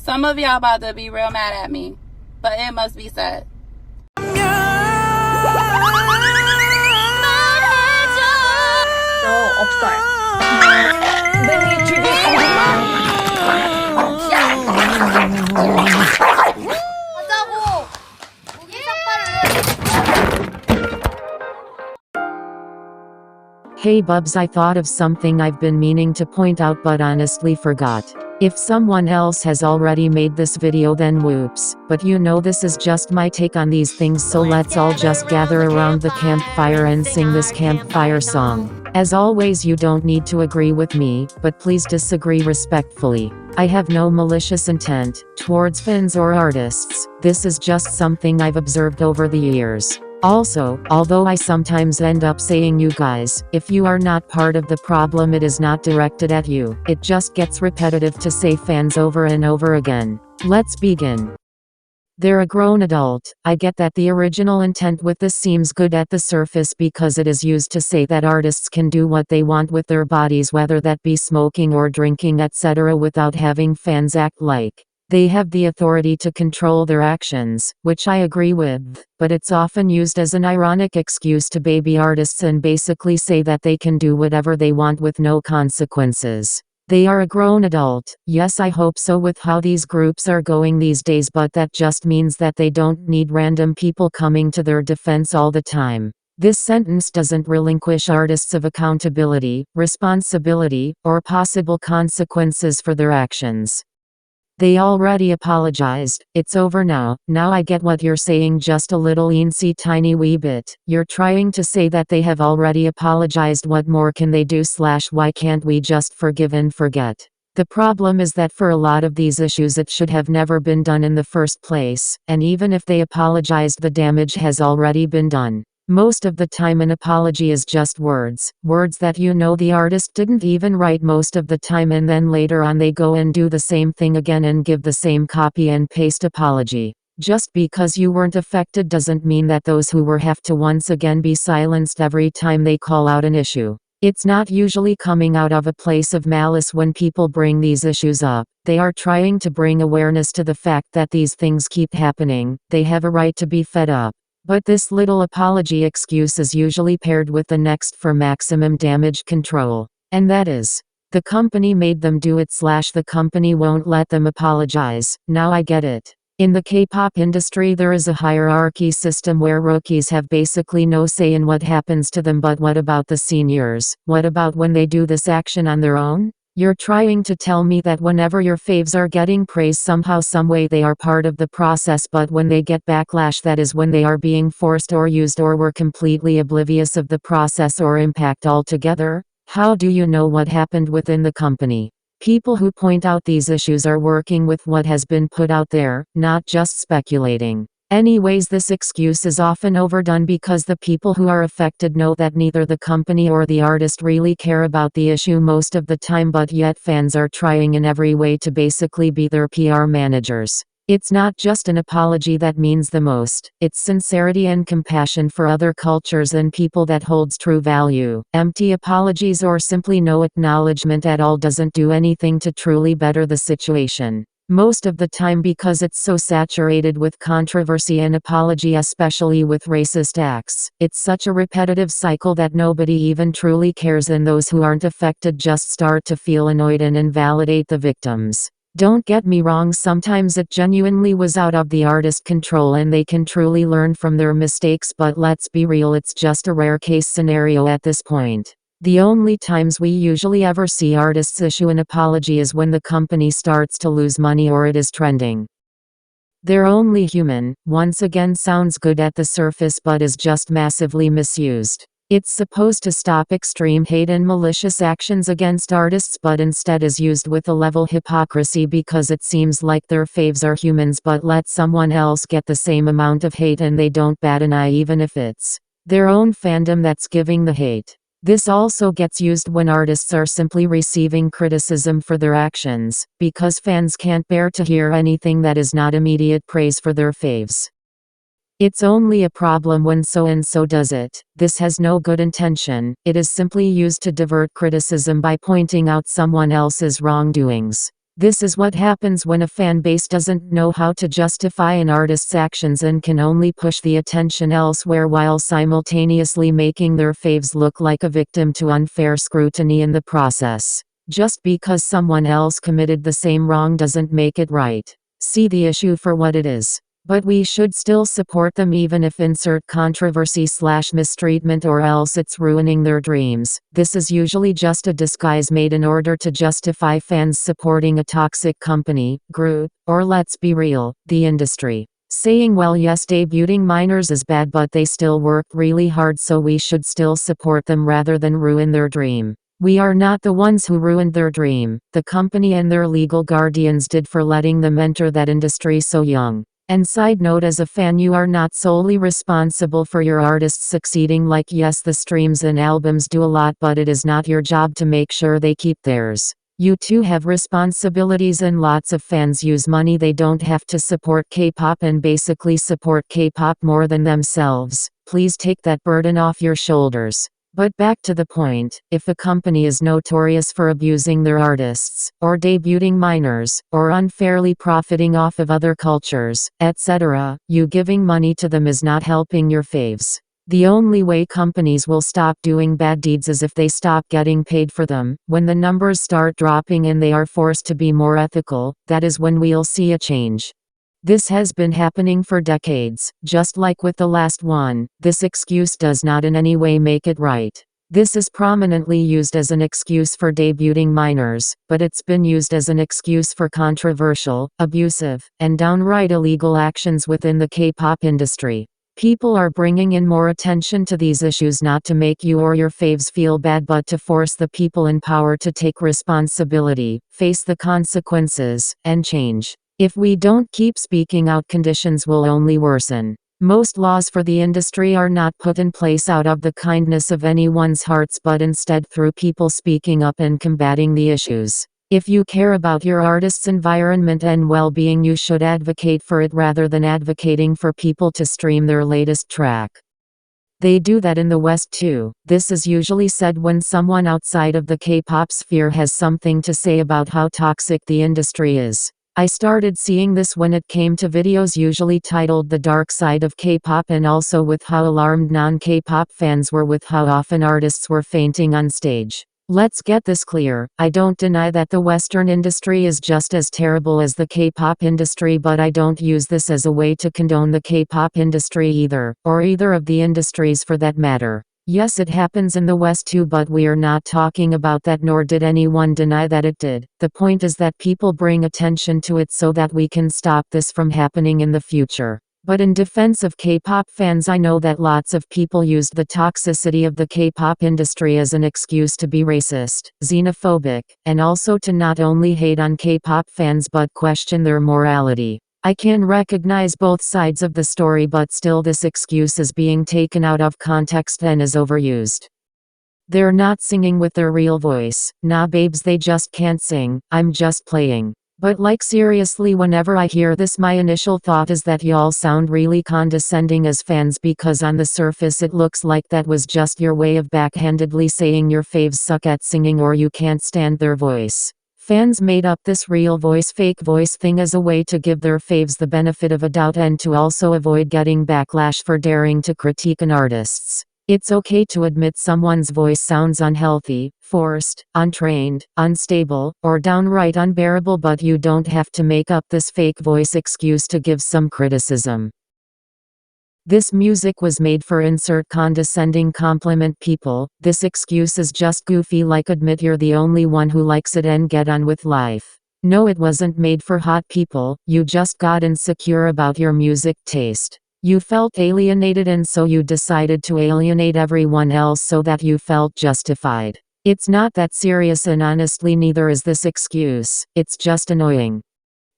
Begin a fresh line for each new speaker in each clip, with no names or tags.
Some of y'all about to be real mad at me, but it must be said.
없어요.
Hey bubs, I thought of something I've been meaning to point out but honestly forgot. If someone else has already made this video then whoops, but you know this is just my take on these things, so let's all just gather around the campfire and sing this campfire song. As always, you don't need to agree with me, but please disagree respectfully. I have no malicious intent towards fans or artists. This is just something I've observed over the years. Also, although I sometimes end up saying you guys, if you are not part of the problem, it is not directed at you. It just gets repetitive to say fans over and over again. Let's begin. They're a grown adult. I get that the original intent with this seems good at the surface because it is used to say that artists can do what they want with their bodies, whether that be smoking or drinking, etc., without having fans act like they have the authority to control their actions, which I agree with, but it's often used as an ironic excuse to baby artists and basically say that they can do whatever they want with no consequences. They are a grown adult. Yes, I hope so with how these groups are going these days, but that just means that they don't need random people coming to their defense all the time. This sentence doesn't relinquish artists of accountability, responsibility, or possible consequences for their actions. They already apologized. It's over now. Now I get what you're saying, just a little eensy tiny wee bit. You're trying to say that they have already apologized. What more can they do / why can't we just forgive and forget? The problem is that for a lot of these issues it should have never been done in the first place, and even if they apologized, the damage has already been done. Most of the time an apology is just words that you know the artist didn't even write most of the time, and then later on they go and do the same thing again and give the same copy and paste apology. Just because you weren't affected doesn't mean that those who were have to once again be silenced every time they call out an issue. It's not usually coming out of a place of malice when people bring these issues up. They are trying to bring awareness to the fact that these things keep happening. They have a right to be fed up. But this little apology excuse is usually paired with the next for maximum damage control. And that is, the company made them do it / the company won't let them apologize. Now I get it. In the K-pop industry there is a hierarchy system where rookies have basically no say in what happens to them, but what about the seniors? What about when they do this action on their own? You're trying to tell me that whenever your faves are getting praise somehow, someway, they are part of the process, but when they get backlash, that is when they are being forced or used or were completely oblivious of the process or impact altogether? How do you know what happened within the company? People who point out these issues are working with what has been put out there, not just speculating. Anyways, this excuse is often overdone because the people who are affected know that neither the company or the artist really care about the issue most of the time, but yet fans are trying in every way to basically be their PR managers. It's not just an apology that means the most, it's sincerity and compassion for other cultures and people that holds true value. Empty apologies or simply no acknowledgement at all doesn't do anything to truly better the situation. Most of the time, because it's so saturated with controversy and apology, especially with racist acts, it's such a repetitive cycle that nobody even truly cares, and those who aren't affected just start to feel annoyed and invalidate the victims. Don't get me wrong, sometimes it genuinely was out of the artist's control and they can truly learn from their mistakes, but let's be real, it's just a rare case scenario at this point. The only times we usually ever see artists issue an apology is when the company starts to lose money or it is trending. They're only human. Once again, sounds good at the surface but is just massively misused. It's supposed to stop extreme hate and malicious actions against artists, but instead is used with a level hypocrisy because it seems like their faves are humans but let someone else get the same amount of hate and they don't bat an eye even if it's their own fandom that's giving the hate. This also gets used when artists are simply receiving criticism for their actions, because fans can't bear to hear anything that is not immediate praise for their faves. It's only a problem when so-and-so does it. This has no good intention, it is simply used to divert criticism by pointing out someone else's wrongdoings. This is what happens when a fan base doesn't know how to justify an artist's actions and can only push the attention elsewhere while simultaneously making their faves look like a victim to unfair scrutiny in the process. Just because someone else committed the same wrong doesn't make it right. See the issue for what it is. But we should still support them even if insert controversy/mistreatment or else it's ruining their dreams. This is usually just a disguise made in order to justify fans supporting a toxic company, group, or let's be real, the industry. Saying well yes debuting minors is bad but they still work really hard so we should still support them rather than ruin their dream. We are not the ones who ruined their dream, the company and their legal guardians did for letting them enter that industry so young. And side note, as a fan you are not solely responsible for your artists succeeding. Like yes the streams and albums do a lot but it is not your job to make sure they keep theirs. You too have responsibilities and lots of fans use money they don't have to support K-pop and basically support K-pop more than themselves. Please take that burden off your shoulders. But back to the point, if a company is notorious for abusing their artists, or debuting minors, or unfairly profiting off of other cultures, etc., you giving money to them is not helping your faves. The only way companies will stop doing bad deeds is if they stop getting paid for them. When the numbers start dropping and they are forced to be more ethical, that is when we'll see a change. This has been happening for decades, just like with the last one. This excuse does not in any way make it right. This is prominently used as an excuse for debuting minors, but it's been used as an excuse for controversial, abusive, and downright illegal actions within the K-pop industry. People are bringing in more attention to these issues not to make you or your faves feel bad but to force the people in power to take responsibility, face the consequences, and change. If we don't keep speaking out, conditions will only worsen. Most laws for the industry are not put in place out of the kindness of anyone's hearts but instead through people speaking up and combating the issues. If you care about your artist's environment and well-being you should advocate for it rather than advocating for people to stream their latest track. They do that in the West too. This is usually said when someone outside of the K-pop sphere has something to say about how toxic the industry is. I started seeing this when it came to videos usually titled The Dark Side of K-pop and also with how alarmed non-K-pop fans were with how often artists were fainting on stage. Let's get this clear, I don't deny that the Western industry is just as terrible as the K-pop industry but I don't use this as a way to condone the K-pop industry either, or either of the industries for that matter. Yes, it happens in the West too but we are not talking about that nor did anyone deny that it did. The point is that people bring attention to it so that we can stop this from happening in the future. But in defense of K-pop fans I know that lots of people used the toxicity of the K-pop industry as an excuse to be racist, xenophobic, and also to not only hate on K-pop fans but question their morality. I can recognize both sides of the story but still this excuse is being taken out of context and is overused. They're not singing with their real voice. Nah babes, they just can't sing, I'm just playing. But like seriously, whenever I hear this my initial thought is that y'all sound really condescending as fans because on the surface it looks like that was just your way of backhandedly saying your faves suck at singing or you can't stand their voice. Fans made up this real voice fake voice thing as a way to give their faves the benefit of a doubt and to also avoid getting backlash for daring to critique an artist's. It's okay to admit someone's voice sounds unhealthy, forced, untrained, unstable, or downright unbearable but you don't have to make up this fake voice excuse to give some criticism. This music was made for insert condescending compliment people. This excuse is just goofy, like admit you're the only one who likes it and get on with life. No, it wasn't made for hot people, you just got insecure about your music taste. You felt alienated and so you decided to alienate everyone else so that you felt justified. It's not that serious and honestly neither is this excuse, it's just annoying.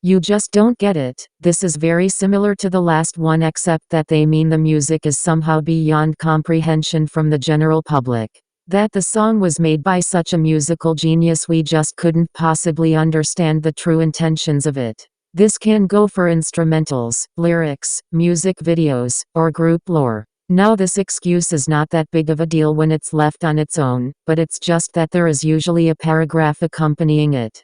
You just don't get it. This is very similar to the last one except that they mean the music is somehow beyond comprehension from the general public. That the song was made by such a musical genius we just couldn't possibly understand the true intentions of it. This can go for instrumentals, lyrics, music videos, or group lore. Now this excuse is not that big of a deal when it's left on its own, but it's just that there is usually a paragraph accompanying it.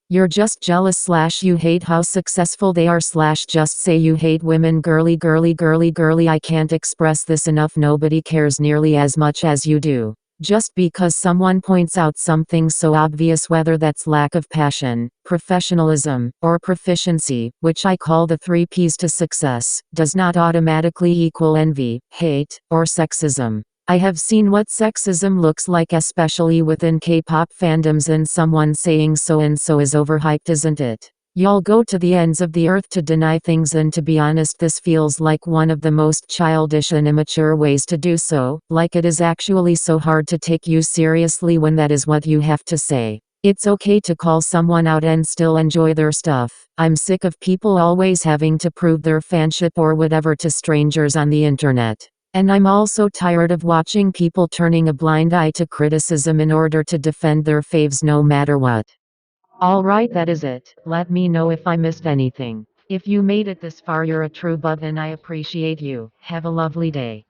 You're just jealous / you hate how successful they are / just say you hate women. Girly, girly, girly, girly. I can't express this enough. Nobody cares nearly as much as you do. Just because someone points out something so obvious, whether that's lack of passion, professionalism, or proficiency, which I call the 3 Ps to success, does not automatically equal envy, hate, or sexism. I have seen what sexism looks like, especially within K-pop fandoms, and someone saying so and so is overhyped, isn't it? Y'all go to the ends of the earth to deny things, and to be honest, this feels like one of the most childish and immature ways to do so, like it is actually so hard to take you seriously when that is what you have to say. It's okay to call someone out and still enjoy their stuff. I'm sick of people always having to prove their fanship or whatever to strangers on the internet. And I'm also tired of watching people turning a blind eye to criticism in order to defend their faves no matter what. Alright, that is it. Let me know if I missed anything. If you made it this far, you're a true bub and I appreciate you. Have a lovely day.